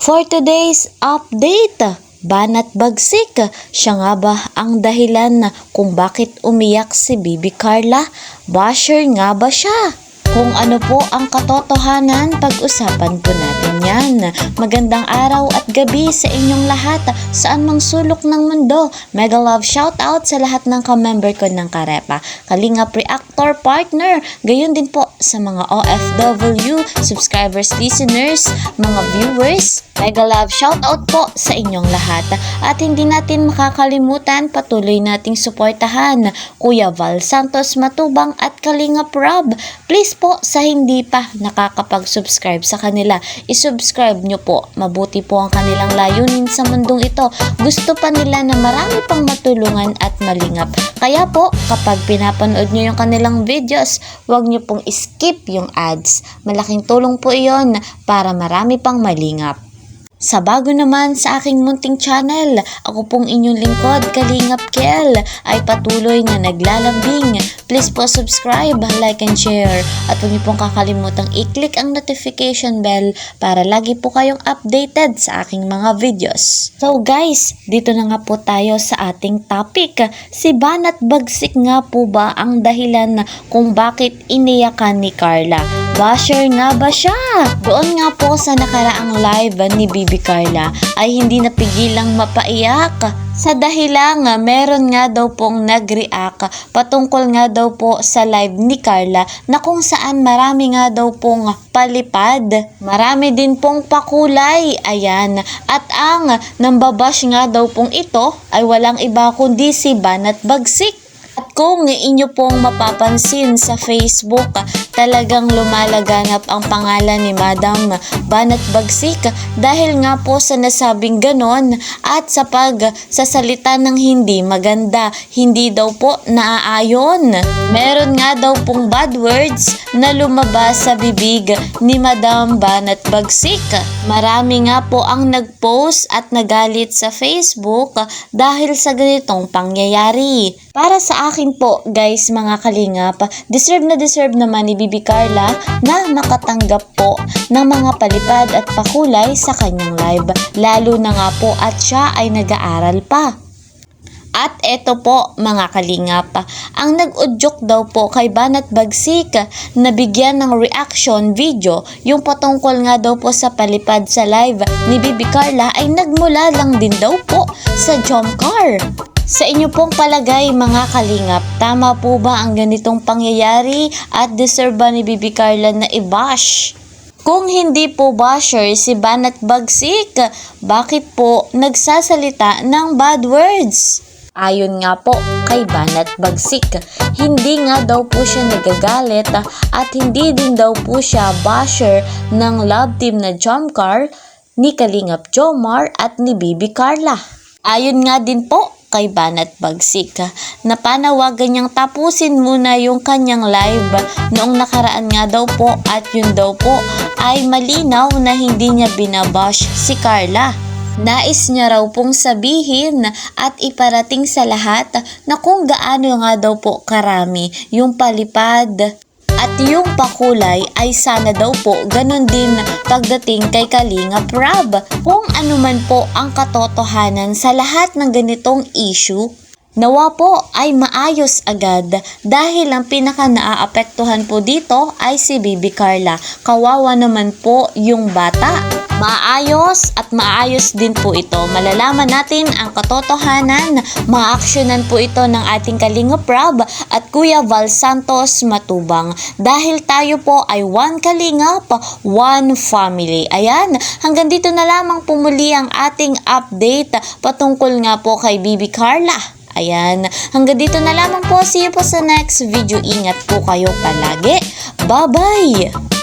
For today's update, banat bagsik, siya nga ba ang dahilan kung bakit umiyak si Bibi Carla? Basher nga ba siya? Kung ano po ang katotohanan, pag-usapan po natin yan. Magandang araw at gabi sa inyong lahat, saan mang sulok ng mundo. Mega love shoutout sa lahat ng ka-member ko ng Karepa, Kalingap Reactor Partner, gayon din po sa mga OFW, subscribers, listeners, mga viewers. Mega love shoutout po sa inyong lahat. At hindi natin makakalimutan, patuloy nating suportahan Kuya Val Santos Matubang at Kalingap Rob. Please po, sa hindi pa nakakapag-subscribe sa kanila, isubscribe nyo po. Mabuti po ang kanilang layunin sa mundong ito. Gusto pa nila na marami pang matulungan at malingap. Kaya po, kapag pinapanood nyo yung kanilang videos, huwag nyo pong skip yung ads. Malaking tulong po iyon para marami pang malingap. Sa bago naman sa aking munting channel, ako pong inyong lingkod, Kalingap Kel, ay patuloy na naglalambing. Please po subscribe, like and share. At huwag niyo pong kakalimutang i-click ang notification bell para lagi po kayong updated sa aking mga videos. So guys, dito na nga po tayo sa ating topic. Si banat bagsik nga po ba ang dahilan kung bakit iniyakan ni Carla? Basher nga ba siya? Doon nga po sa nakaraang live ni Bibi Carla ay hindi napigilang mapaiyak. Sa dahilang meron nga daw pong nag-react patungkol nga daw po sa live ni Carla na kung saan marami nga daw pong palipad. Marami din pong pakulay. Ayan. At ang nambabash nga daw pong ito ay walang iba kundi si banat bagsik. At kung inyo pong mapapansin sa Facebook, talagang lumalaganap ang pangalan ni Madam Banat Bagsik dahil nga po sa nasabing ganon at sa pagsasalita ng hindi maganda, hindi daw po naaayon. Meron nga daw pong bad words na lumabas sa bibig ni Madam Banat Bagsik. Marami nga po ang nag-post at nagalit sa Facebook dahil sa ganitong pangyayari. Para sa akin po guys mga kalingap, deserve naman ni Bibi Carla na makatanggap po ng mga palipad at pakulay sa kanyang live. Lalo na nga po at siya ay nag-aaral pa. At eto po mga kalingap, ang nag-udyok daw po kay Banat Bagsik na bigyan ng reaction video yung patungkol nga daw po sa palipad sa live ni Bibi Carla ay nagmula lang din daw po sa jump car. Sa inyo pong palagay mga kalingap, tama po ba ang ganitong pangyayari at deserve ba ni Bibi Carla na i-bash? Kung hindi po basher si Banat Bagsik, bakit po nagsasalita ng bad words? Ayon nga po kay Banat Bagsik, hindi nga daw po siya nagagalit at hindi din daw po siya basher ng love team na jump car ni Kalingap Jomar at ni Bibi Carla. Ayon nga din po kay Banat Bagsik na panawagan niyang tapusin muna yung kanyang live noong nakaraan nga daw po at yun daw po ay malinaw na hindi niya binabash si Carla. Nais niya raw pong sabihin at iparating sa lahat na kung gaano nga daw po karami yung palipad at yung pakulay ay sana daw po ganun din pagdating kay Kalingap Rob. Kung ano man po ang katotohanan sa lahat ng ganitong issue, nawa po ay maayos agad dahil ang pinaka naaapektuhan po dito ay si Bibi Carla. Kawawa naman po yung bata. Maayos at maayos din po ito. Malalaman natin ang katotohanan. Maaksyonan po ito ng ating Kalingap Rob at Kuya Val Santos Matubang. Dahil tayo po ay one Kalingap, one family. Ayan, hanggang dito na lamang pumuli ang ating update patungkol nga po kay Bibi Carla. Ayan, hanggang dito na lamang po. See you po sa next video. Ingat po kayo palagi. Bye-bye!